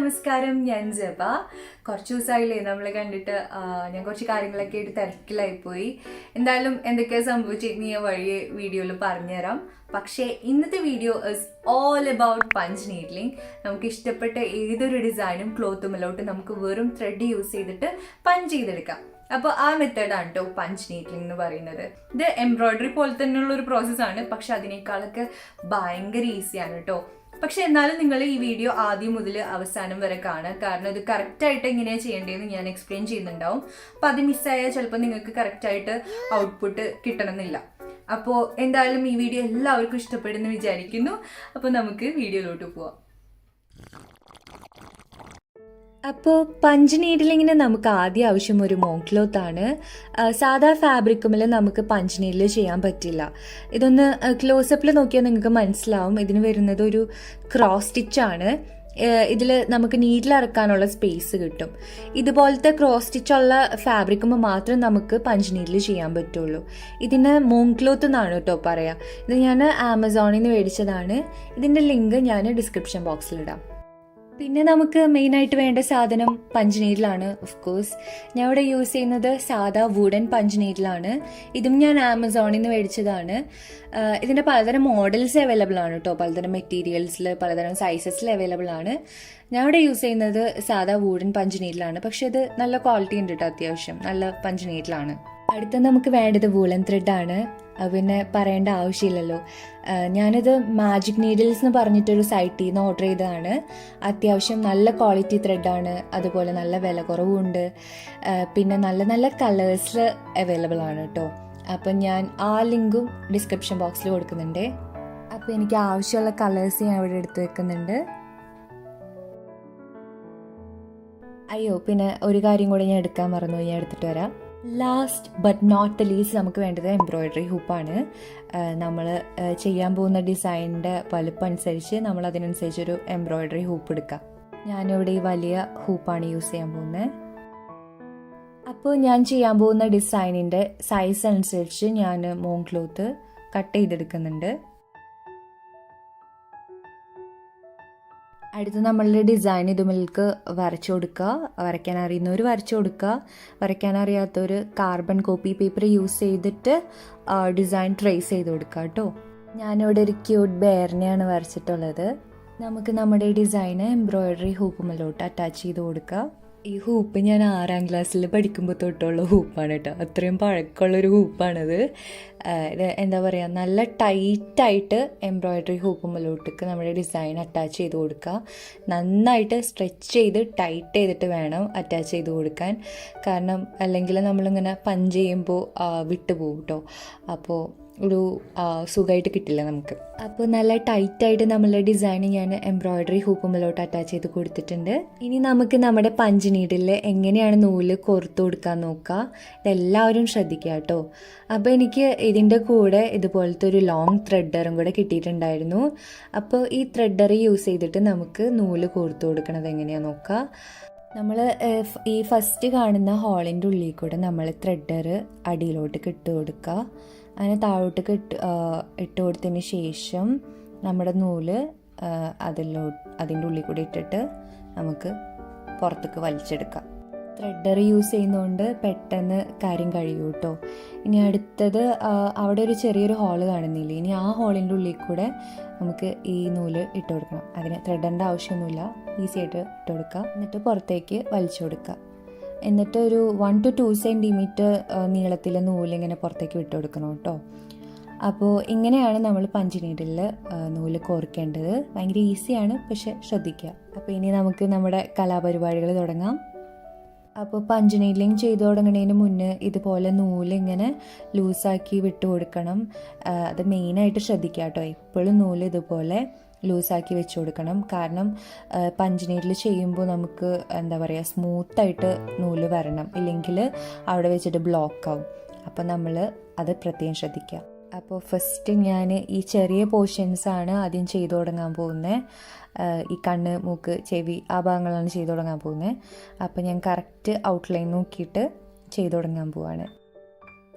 നമസ്കാരം, ഞാൻ ജബ. കുറച്ച് ദിവസമായില്ലേ നമ്മൾ കണ്ടിട്ട്. ഞാൻ കുറച്ച് കാര്യങ്ങളൊക്കെ ആയിട്ട് തിരക്കിലായിപ്പോയി. എന്തായാലും എന്തൊക്കെയാണ് സംഭവിച്ചിരിക്കുന്ന ഞാൻ വഴി വീഡിയോയിൽ പറഞ്ഞുതരാം. പക്ഷേ ഇന്നത്തെ video is all about punch needling. നമുക്ക് ഇഷ്ടപ്പെട്ട ഏതൊരു ഡിസൈനും ക്ലോത്തുമിലോട്ട് നമുക്ക് വെറും ത്രെഡ് യൂസ് ചെയ്തിട്ട് പഞ്ച് ചെയ്തെടുക്കാം. അപ്പോൾ ആ മെത്തേഡാണ് കേട്ടോ പഞ്ച് നീഡ്ലിംഗ് എന്ന് പറയുന്നത്. ഇത് എംബ്രോയിഡറി പോലെ തന്നെയുള്ള ഒരു പ്രോസസ്സാണ്, പക്ഷെ അതിനേക്കാളൊക്കെ ഭയങ്കര ഈസിയാണ് കേട്ടോ. പക്ഷെ എന്നാലും നിങ്ങൾ ഈ വീഡിയോ ആദ്യം മുതൽ അവസാനം വരെ കാണുക, കാരണം ഇത് കറക്റ്റായിട്ട് എങ്ങനെയാണ് ചെയ്യേണ്ടതെന്ന് ഞാൻ എക്സ്പ്ലെയിൻ ചെയ്യുന്നുണ്ടാവും. അപ്പോൾ അത് മിസ്സായാൽ ചിലപ്പോൾ നിങ്ങൾക്ക് കറക്റ്റായിട്ട് ഔട്ട്പുട്ട് കിട്ടണമെന്നില്ല. അപ്പോൾ എന്തായാലും ഈ വീഡിയോ എല്ലാവർക്കും ഇഷ്ടപ്പെടുമെന്ന് വിചാരിക്കുന്നു. അപ്പോൾ നമുക്ക് വീഡിയോയിലോട്ട് പോവാം. അപ്പോൾ പഞ്ച് നീഡിലിങ്ങിന് നമുക്ക് ആദ്യം ആവശ്യം ഒരു മോം ക്ലോത്താണ്. സാധാ ഫാബ്രിക്കുമിൽ നമുക്ക് പഞ്ച് നീഡിൽ ചെയ്യാൻ പറ്റില്ല. ഇതൊന്ന് ക്ലോസപ്പിൽ നോക്കിയാൽ നിങ്ങൾക്ക് മനസ്സിലാവും. ഇതിന് വരുന്നത് ഒരു ക്രോസ് സ്റ്റിച്ചാണ്. ഇതിൽ നമുക്ക് നീഡിൽ ഇറക്കാനുള്ള സ്പേസ് കിട്ടും. ഇതുപോലത്തെ ക്രോസ് സ്റ്റിച്ചുള്ള ഫാബ്രിക്കുമ്പോൾ മാത്രം നമുക്ക് പഞ്ച് നീഡിൽ ചെയ്യാൻ പറ്റുള്ളൂ. ഇതിന് മോം ക്ലോത്ത് എന്നാണ് കേട്ടോ പറയുക. ഇത് ഞാൻ ആമസോണിൽ നിന്ന് മേടിച്ചതാണ്. ഇതിൻ്റെ ലിങ്ക് ഞാൻ ഡിസ്ക്രിപ്ഷൻ ബോക്സിലിടാം. പിന്നെ നമുക്ക് മെയിനായിട്ട് വേണ്ട സാധനം പഞ്ച് നീഡിലാണ്. ഓഫ് കോഴ്സ് ഞാൻ ഇവിടെ യൂസ് ചെയ്യുന്നത് സാധാ വുഡൻ പഞ്ച് നീഡിലാണ്. ഇതും ഞാൻ ആമസോണിൽ നിന്ന് മേടിച്ചതാണ്. ഇതിൻ്റെ പലതരം മോഡൽസ് അവൈലബിൾ ആണ് കേട്ടോ. പലതരം മെറ്റീരിയൽസിൽ പലതരം സൈസസിൽ അവൈലബിൾ ആണ്. ഞാൻ ഇവിടെ യൂസ് ചെയ്യുന്നത് സാധാ വുഡൻ പഞ്ച് നീഡിലാണ്. പക്ഷെ ഇത് നല്ല ക്വാളിറ്റി ഉണ്ട് കേട്ടോ, അത്യാവശ്യം നല്ല പഞ്ച് നീഡിലാണ്. അടുത്ത നമുക്ക് വേണ്ടത് വൂളൻ ത്രെഡാണ്. പിന്നെ പറയേണ്ട ആവശ്യമില്ലല്ലോ. ഞാനിത് മാജിക് നീഡിൽസ് എന്ന് പറഞ്ഞിട്ടൊരു സൈറ്റിൽ നിന്ന് ഓർഡർ ചെയ്തതാണ്. അത്യാവശ്യം നല്ല ക്വാളിറ്റി ത്രെഡാണ്. അതുപോലെ നല്ല വില കുറവുണ്ട്. പിന്നെ നല്ല നല്ല കളേഴ്സിൽ അവൈലബിൾ ആണ് കേട്ടോ. അപ്പം ഞാൻ ആ ലിങ്കും ഡിസ്ക്രിപ്ഷൻ ബോക്സിൽ കൊടുക്കുന്നുണ്ട്. അപ്പോൾ എനിക്ക് ആവശ്യമുള്ള കളേഴ്സ് ഞാൻ ഇവിടെ എടുത്ത് വെക്കുന്നുണ്ട്. അയ്യോ, പിന്നെ ഒരു കാര്യം കൂടെ ഞാൻ എടുക്കാൻ മറന്നു, ഞാൻ എടുത്തിട്ട് വരാം. Last but not the least നമുക്ക് വേണ്ടത് എംബ്രോയിഡറി ഹൂപ്പാണ്. നമ്മൾ ചെയ്യാൻ പോകുന്ന ഡിസൈനിൻ്റെ വലുപ്പം അനുസരിച്ച് നമ്മൾ അതിനനുസരിച്ചൊരു എംബ്രോയിഡറി ഹൂപ്പ് എടുക്കാം. ഞാനിവിടെ ഈ വലിയ ഹൂപ്പാണ് യൂസ് ചെയ്യാൻ പോകുന്നത്. അപ്പോൾ ഞാൻ ചെയ്യാൻ പോകുന്ന ഡിസൈനിൻ്റെ സൈസ് അനുസരിച്ച് ഞാൻ മോം ക്ലോത്ത് കട്ട് ചെയ്തെടുക്കുന്നുണ്ട്. അടുത്ത് നമ്മളുടെ ഡിസൈൻ ഇതുമിൽക്ക് വരച്ചു കൊടുക്കുക. വരയ്ക്കാൻ അറിയുന്നവർ വരച്ചു കൊടുക്കുക. വരയ്ക്കാൻ അറിയാത്തവർ കാർബൺ കോപ്പി പേപ്പർ യൂസ് ചെയ്തിട്ട് ഡിസൈൻ ട്രേസ് ചെയ്ത് കൊടുക്കുക കേട്ടോ. ഞാനിവിടെ ഒരു ക്യൂട്ട് ബെയറിനെയാണ് വരച്ചിട്ടുള്ളത്. നമുക്ക് നമ്മുടെ ഡിസൈന് എംബ്രോയിഡറി ഹൂപ്പുമല്ലോട്ട് അറ്റാച്ച് ചെയ്ത് കൊടുക്കുക. ഈ ഹൂപ്പ് ഞാൻ 6ാം ക്ലാസ്സിൽ പഠിക്കുമ്പോൾ തൊട്ടുള്ള ഹൂപ്പാണ് കേട്ടോ. അത്രയും പഴക്കമുള്ളൊരു ഹൂപ്പാണിത്. ഇത് എന്താ പറയുക, നല്ല ടൈറ്റായിട്ട് എംബ്രോയിഡറി ഹൂപ്പുമല്ലോട്ടേക്ക് നമ്മുടെ ഡിസൈൻ അറ്റാച്ച് ചെയ്ത് കൊടുക്കുക. നന്നായിട്ട് സ്ട്രെച്ച് ചെയ്ത് ടൈറ്റ് ചെയ്തിട്ട് വേണം അറ്റാച്ച് ചെയ്ത് കൊടുക്കാൻ. കാരണം അല്ലെങ്കിൽ നമ്മളിങ്ങനെ പഞ്ച് ചെയ്യുമ്പോൾ വിട്ടുപോകും കേട്ടോ. അപ്പോൾ ഒരു സുഖമായിട്ട് കിട്ടില്ല നമുക്ക്. അപ്പോൾ നല്ല ടൈറ്റായിട്ട് നമ്മളുടെ ഡിസൈൻ ഞാൻ എംബ്രോയിഡറി ഹൂപ്പുമ്പിലോട്ട് അറ്റാച്ച് ചെയ്ത് കൊടുത്തിട്ടുണ്ട്. ഇനി നമുക്ക് നമ്മുടെ പഞ്ച് നീഡിൽ എങ്ങനെയാണ് നൂല് കോർത്ത് കൊടുക്കാൻ നോക്കുക. ഇതെല്ലാവരും ശ്രദ്ധിക്കുക കേട്ടോ. അപ്പോൾ എനിക്ക് ഇതിൻ്റെ കൂടെ ഇതുപോലത്തെ ഒരു ലോങ് ത്രെഡറും കൂടെ കിട്ടിയിട്ടുണ്ടായിരുന്നു. അപ്പോൾ ഈ ത്രെഡർ യൂസ് ചെയ്തിട്ട് നമുക്ക് നൂല് കോർത്ത് കൊടുക്കണത് എങ്ങനെയാണെന്ന് നോക്കുക. നമ്മൾ ഈ ഫസ്റ്റ് കാണുന്ന ഹോളിൻ്റെ ഉള്ളിൽ കൂടെ നമ്മൾ ത്രെഡർ അടിയിലോട്ട് ഇട്ട് കൊടുക്കുക. അങ്ങനെ താഴോട്ട് ഇട്ട് കൊടുത്തതിന് ശേഷം നമ്മുടെ നൂല് അതിൻ്റെ ഉള്ളിൽ കൂടി ഇട്ടിട്ട് നമുക്ക് പുറത്തേക്ക് വലിച്ചെടുക്കാം. ത്രെഡർ യൂസ് ചെയ്യുന്നതുകൊണ്ട് പെട്ടെന്ന് കാര്യം കഴിയും കേട്ടോ. ഇനി അടുത്തത് അവിടെ ഒരു ചെറിയൊരു ഹോള് കാണുന്നില്ലേ, ഇനി ആ ഹോളിൻ്റെ ഉള്ളിൽ കൂടെ നമുക്ക് ഈ നൂല് ഇട്ട് കൊടുക്കണം. അതിന് ത്രെഡറിൻ്റെ ആവശ്യമൊന്നുമില്ല, ഈസി ആയിട്ട് ഇട്ട് കൊടുക്കുക. എന്നിട്ട് പുറത്തേക്ക് വലിച്ചു കൊടുക്കുക. എന്നിട്ട് ഒരു 1 to 2 സെൻറ്റിമീറ്റർ നീളത്തിൽ നൂലിങ്ങനെ പുറത്തേക്ക് വിട്ട് കൊടുക്കണം കേട്ടോ. അപ്പോൾ ഇങ്ങനെയാണ് നമ്മൾ പഞ്ച് നീഡിലിൽ നൂല് കോർക്കേണ്ടത്. ഭയങ്കര ഈസിയാണ്, പക്ഷെ ശ്രദ്ധിക്കുക. അപ്പോൾ ഇനി നമുക്ക് നമ്മുടെ കലാപരിപാടികൾ തുടങ്ങാം. അപ്പോൾ പഞ്ച് നീഡ്ലിംഗ് ചെയ്തു തുടങ്ങുന്നതിന് മുന്നേ ഇതുപോലെ നൂലിങ്ങനെ ലൂസാക്കി വിട്ട് കൊടുക്കണം. അത് മെയിനായിട്ട് ശ്രദ്ധിക്കുക കേട്ടോ. എപ്പോഴും നൂല് ഇതുപോലെ ലൂസാക്കി വെച്ച് കൊടുക്കണം. കാരണം പഞ്ച് നീഡിൽ ചെയ്യുമ്പോൾ നമുക്ക് എന്താ പറയുക, സ്മൂത്തായിട്ട് നൂല് വരണം, ഇല്ലെങ്കിൽ അവിടെ വെച്ചിട്ട് ബ്ലോക്കാവും. അപ്പോൾ നമ്മൾ അത് പ്രത്യേകം ശ്രദ്ധിക്കുക. അപ്പോൾ ഫസ്റ്റ് ഞാൻ ഈ ചെറിയ പോർഷൻസാണ് ആദ്യം ചെയ്തു തുടങ്ങാൻ പോകുന്നത്. ഈ കണ്ണ്, മൂക്ക്, ചെവി ആ ഭാഗങ്ങളാണ് ചെയ്തു തുടങ്ങാൻ പോകുന്നത്. അപ്പോൾ ഞാൻ കറക്റ്റ് ഔട്ട്ലൈൻ നോക്കിയിട്ട് ചെയ്തു തുടങ്ങാൻ പോവാണ്.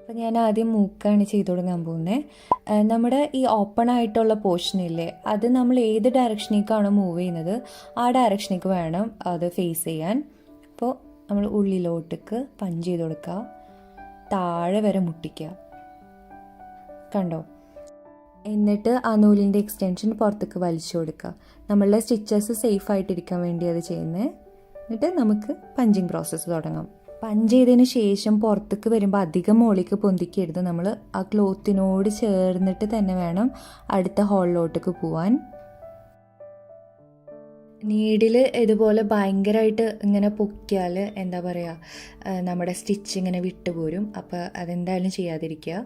അപ്പോൾ ഞാൻ ആദ്യം മൂക്കാണ് ചെയ്ത് തുടങ്ങാൻ പോകുന്നത്. നമ്മുടെ ഈ ഓപ്പൺ ആയിട്ടുള്ള പോർഷനില്ലേ, അത് നമ്മൾ ഏത് ഡയറക്ഷനിലേക്കാണോ മൂവ് ചെയ്യുന്നത് ആ ഡയറക്ഷനിലേക്ക് വേണം അത് ഫേസ് ചെയ്യാൻ. അപ്പോൾ നമ്മൾ ഉള്ളിലോട്ടേക്ക് പഞ്ച് ചെയ്ത് കൊടുക്കുക, താഴെ വരെ മുട്ടിക്കുക, കണ്ടോ? എന്നിട്ട് ആ നൂലിൻ്റെ എക്സ്റ്റൻഷൻ പുറത്തേക്ക് വലിച്ചു കൊടുക്കുക. നമ്മളുടെ സ്റ്റിച്ചസ് സേഫ് ആയിട്ടിരിക്കാൻ വേണ്ടി അത് ചെയ്യുന്നത്. എന്നിട്ട് നമുക്ക് പഞ്ചിങ് പ്രോസസ്സ് തുടങ്ങാം. പഞ്ച് ചെയ്തതിന് ശേഷം പുറത്തേക്ക് വരുമ്പോൾ അധികം മുകളിലേക്ക് പൊന്തിക്കരുത്. നമ്മൾ ആ ക്ലോത്തിനോട് ചേർന്നിട്ട് തന്നെ വേണം അടുത്ത ഹോളിലോട്ടേക്ക് പോവാൻ. നീഡിൽ ഇതുപോലെ ഭയങ്കരമായിട്ട് ഇങ്ങനെ പൊക്കിയാൽ എന്താ പറയുക, നമ്മുടെ സ്റ്റിച്ച് ഇങ്ങനെ വിട്ടുപോരും. അപ്പോൾ അതെന്തായാലും ചെയ്യാതിരിക്കുക.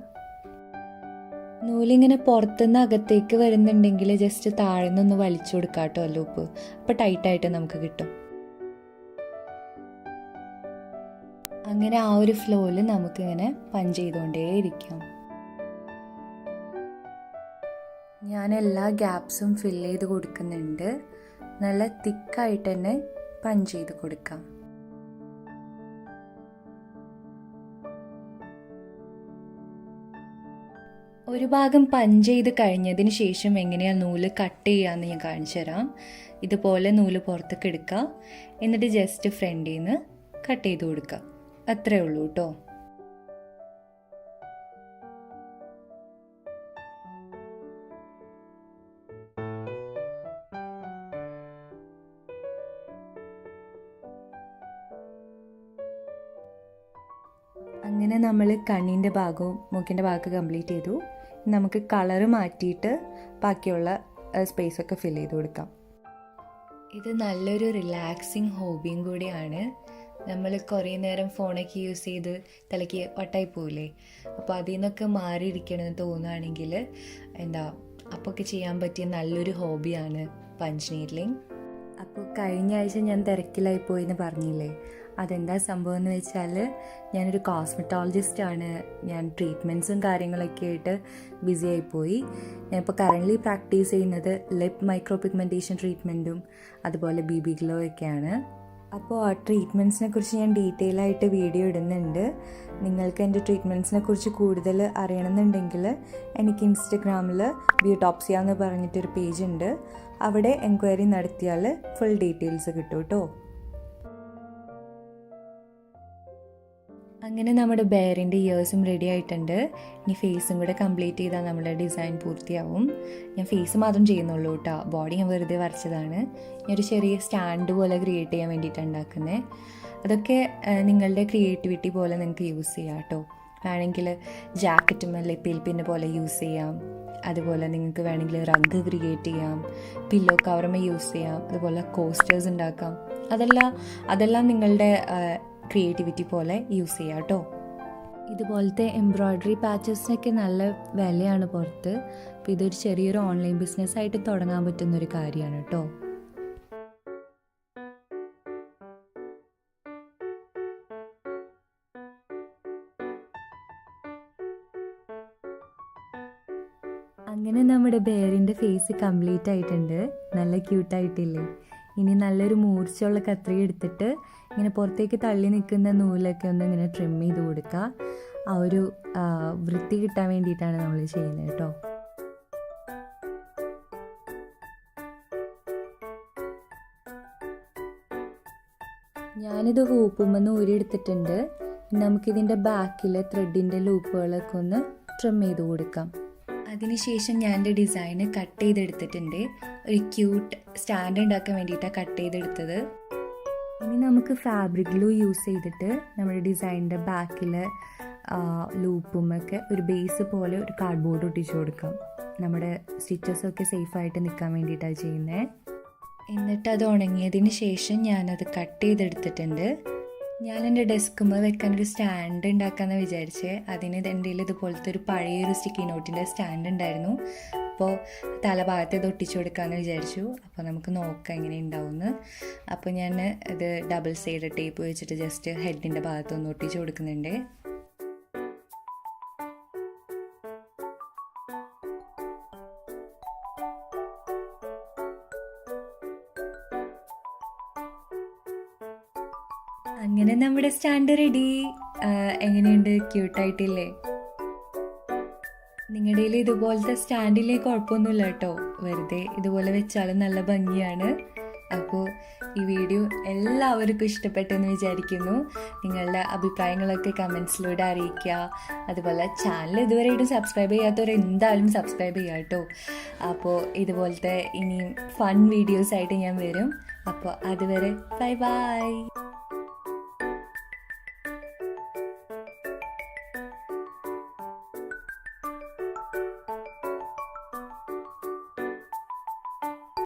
നൂലിങ്ങനെ പുറത്തുനിന്ന് അകത്തേക്ക് വരുന്നുണ്ടെങ്കിൽ ജസ്റ്റ് താഴെ നിന്നൊന്ന് വലിച്ചു കൊടുക്കാം കേട്ടോ ലൂപ്പ്. അപ്പോൾ ടൈറ്റായിട്ട് നമുക്ക് കിട്ടും. അങ്ങനെ ആ ഒരു ഫ്ലോയിൽ നമുക്കിങ്ങനെ പഞ്ച് ചെയ്തുകൊണ്ടേയിരിക്കാം. ഞാൻ എല്ലാ ഗ്യാപ്സും ഫില്ല് ചെയ്ത് കൊടുക്കുന്നുണ്ട്. നല്ല തിക്കായിട്ട് തന്നെ പഞ്ച് ചെയ്ത് കൊടുക്കാം. ഒരു ഭാഗം പഞ്ച് ചെയ്ത് കഴിഞ്ഞതിന് ശേഷം എങ്ങനെയാണ് നൂല് കട്ട് ചെയ്യാമെന്ന് ഞാൻ കാണിച്ചു തരാം. ഇതുപോലെ നൂല് പുറത്തേക്ക് എടുക്കുക, എന്നിട്ട് ജസ്റ്റ് ഫ്രണ്ടിൽ നിന്ന് കട്ട് ചെയ്ത് കൊടുക്കുക. അത്രേ ഉള്ളൂ കേട്ടോ. അങ്ങനെ നമ്മൾ കണ്ണിൻ്റെ ഭാഗവും മൂക്കിൻ്റെ ഭാഗമൊക്കെ കംപ്ലീറ്റ് ചെയ്തു. നമുക്ക് കളറ് മാറ്റിയിട്ട് ബാക്കിയുള്ള സ്പേസൊക്കെ ഫിൽ ചെയ്ത് കൊടുക്കാം. ഇത് നല്ലൊരു റിലാക്സിങ് ഹോബിയും കൂടിയാണ്. നമ്മൾ കുറേ നേരം ഫോണൊക്കെ യൂസ് ചെയ്ത് തലയ്ക്ക് വട്ടായി പോവില്ലേ, അപ്പോൾ അതിൽ നിന്നൊക്കെ മാറിയിരിക്കണമെന്ന് തോന്നുകയാണെങ്കിൽ അപ്പോഴൊക്കെ ചെയ്യാൻ പറ്റിയ നല്ലൊരു ഹോബിയാണ് പഞ്ച് നീഡ്ലിംഗ്. അപ്പോൾ കഴിഞ്ഞ ആഴ്ച ഞാൻ തിരക്കിലായി പോയെന്ന് പറഞ്ഞില്ലേ, അതെന്താ സംഭവം എന്ന് വെച്ചാൽ ഞാനൊരു കോസ്മെറ്റോളജിസ്റ്റാണ്. ഞാൻ ട്രീറ്റ്മെൻറ്റ്സും കാര്യങ്ങളൊക്കെ ആയിട്ട് ബിസി ആയിപ്പോയി. ഞാനിപ്പോൾ കറൻ്റ്ലി പ്രാക്ടീസ് ചെയ്യുന്നത് ലിപ്പ് മൈക്രോ പിഗ്മെൻറ്റേഷൻ ട്രീറ്റ്മെൻറ്റും അതുപോലെ BB ഗ്ലോ ഒക്കെയാണ്. അപ്പോൾ ആ ട്രീറ്റ്മെൻറ്റ്സിനെ കുറിച്ച് ഞാൻ ഡീറ്റെയിൽ ആയിട്ട് വീഡിയോ ഇടുന്നുണ്ട്. നിങ്ങൾക്ക് എൻ്റെ ട്രീറ്റ്മെൻറ്റ്സിനെ കുറിച്ച് കൂടുതൽ അറിയണമെന്നുണ്ടെങ്കിൽ എനിക്ക് ഇൻസ്റ്റഗ്രാമിൽ ബ്യൂട്ടോപ്സിയ എന്ന് പറഞ്ഞിട്ടൊരു പേജ് ഉണ്ട്. അവിടെ എൻക്വയറി നടത്തിയാൽ ഫുൾ ഡീറ്റെയിൽസ് കിട്ടും കേട്ടോ. അങ്ങനെ നമ്മുടെ ബെയറിൻ്റെ ഇയേഴ്സും റെഡി ആയിട്ടുണ്ട്. ഇനി ഫേസും കൂടെ കംപ്ലീറ്റ് ചെയ്താൽ നമ്മുടെ ഡിസൈൻ പൂർത്തിയാവും. ഞാൻ ഫേസ് മാത്രം ചെയ്യുന്നുള്ളൂ കേട്ടോ, ബോഡി ഞാൻ വെറുതെ വരച്ചതാണ്. ഞാൻ ഒരു ചെറിയ സ്റ്റാൻഡ് പോലെ ക്രിയേറ്റ് ചെയ്യാൻ വേണ്ടിയിട്ടാണ് ഉണ്ടാക്കുന്നത്. അതൊക്കെ നിങ്ങളുടെ ക്രിയേറ്റിവിറ്റി പോലെ നിങ്ങൾക്ക് യൂസ് ചെയ്യാം കേട്ടോ. വേണമെങ്കിൽ ജാക്കറ്റും ലെപ്പിൽ പിന്നെ പോലെ യൂസ് ചെയ്യാം. അതുപോലെ നിങ്ങൾക്ക് വേണമെങ്കിൽ റഗ് ക്രിയേറ്റ് ചെയ്യാം, പില്ലോ കവറുമേ യൂസ് ചെയ്യാം, അതുപോലെ കോസ്റ്റേഴ്സ് ഉണ്ടാക്കാം. അതെല്ലാം നിങ്ങളുടെ ക്രിയേറ്റിവിറ്റി പോലെ യൂസ് ചെയ്യാം കേട്ടോ. ഇതുപോലത്തെ എംബ്രോയ്ഡറി പാച്ചസിനൊക്കെ നല്ല വിലയാണ് പുറത്ത്. അപ്പോൾ ഇതൊരു ചെറിയൊരു ഓൺലൈൻ ബിസിനസ്സായിട്ട് തുടങ്ങാൻ പറ്റുന്നൊരു കാര്യമാണ് കേട്ടോ. അങ്ങനെ നമ്മുടെ ബെയറിൻ്റെ ഫേസ് കംപ്ലീറ്റ് ആയിട്ടുണ്ട്. നല്ല ക്യൂട്ടായിട്ടില്ലേ? ഇനി നല്ലൊരു മൂർച്ചയുള്ള കത്രിക എടുത്തിട്ട് ഇങ്ങനെ പുറത്തേക്ക് തള്ളി നിൽക്കുന്ന നൂലൊക്കെ ഒന്ന് ഇങ്ങനെ ട്രിം ചെയ്ത് കൊടുക്കുക. ആ ഒരു വൃത്തി കിട്ടാൻ വേണ്ടിയിട്ടാണ് നമ്മൾ ചെയ്യുന്നത് കേട്ടോ. ഞാനിത് ഹൂപ്പുമെന്ന് ഊരിയെടുത്തിട്ടുണ്ട്. നമുക്കിതിൻ്റെ ബാക്കിലെ ത്രെഡിൻ്റെ ലൂപ്പുകളൊക്കെ ഒന്ന് ട്രിം ചെയ്ത് കൊടുക്കാം. അതിനുശേഷം ഞാൻ എൻ്റെ ഡിസൈന് കട്ട് ചെയ്തെടുത്തിട്ടുണ്ട്. ഒരു ക്യൂട്ട് സ്റ്റാൻഡ് ഉണ്ടാക്കാൻ വേണ്ടിയിട്ടാണ് കട്ട് ചെയ്തെടുത്തത്. ഇനി നമുക്ക് ഫാബ്രിക് ഗ്ലൂ യൂസ് ചെയ്തിട്ട് നമ്മുടെ ഡിസൈനിൻ്റെ ബാക്കിൽ ലൂപ്പുമൊക്കെ ഒരു ബേസ് പോലെ ഒരു കാർഡ്ബോർഡ് ഒട്ടിച്ചു കൊടുക്കാം. നമ്മുടെ സ്റ്റിച്ചസൊക്കെ സേഫായിട്ട് നിൽക്കാൻ വേണ്ടിയിട്ടാണ് ചെയ്യുന്നത്. എന്നിട്ട് അത് ഉണങ്ങിയതിന് ശേഷം ഞാനത് കട്ട് ചെയ്തെടുത്തിട്ടുണ്ട്. ഞാൻ എൻ്റെ ഡെസ്കുമ്പോൾ വെക്കാനൊരു സ്റ്റാൻഡ് ഉണ്ടാക്കാമെന്ന് വിചാരിച്ചേ. അതിന് എൻ്റെ ഇതുപോലത്തെ ഒരു പഴയൊരു സ്റ്റിക്കി നോട്ടിൻ്റെ സ്റ്റാൻഡ് ഉണ്ടായിരുന്നു. അപ്പോൾ തലഭാഗത്ത് ഇത് ഒട്ടിച്ചു കൊടുക്കാമെന്ന് വിചാരിച്ചു. അപ്പോൾ നമുക്ക് നോക്കാം എങ്ങനെ ഉണ്ടാവുമെന്ന്. അപ്പോൾ ഞാൻ ഇത് ഡബിൾ സൈഡ് ടേപ്പ് വെച്ചിട്ട് ജസ്റ്റ് ഹെഡിൻ്റെ ഭാഗത്തൊന്ന് ഒട്ടിച്ചു കൊടുക്കുന്നുണ്ട്. അങ്ങനെ നമ്മുടെ സ്റ്റാൻഡ് റെഡി. എങ്ങനെയുണ്ട്? ക്യൂട്ടായിട്ടില്ലേ? നിങ്ങളുടെ കയ്യിൽ ഇതുപോലത്തെ സ്റ്റാൻഡിലേക്ക് കുഴപ്പമൊന്നുമില്ല കേട്ടോ, വെറുതെ ഇതുപോലെ വെച്ചാലും നല്ല ഭംഗിയാണ്. അപ്പോൾ ഈ വീഡിയോ എല്ലാവർക്കും ഇഷ്ടപ്പെട്ടെന്ന് വിചാരിക്കുന്നു. നിങ്ങളുടെ അഭിപ്രായങ്ങളൊക്കെ കമൻസിലൂടെ അറിയിക്കുക. അതുപോലെ ചാനൽ ഇതുവരെയായിട്ടും സബ്സ്ക്രൈബ് ചെയ്യാത്തവർ എന്തായാലും സബ്സ്ക്രൈബ് ചെയ്യുക കേട്ടോ. അപ്പോൾ ഇതുപോലത്തെ ഇനിയും ഫൺ വീഡിയോസായിട്ട് ഞാൻ വരും. അപ്പോൾ അതുവരെ ബൈ ബൈ.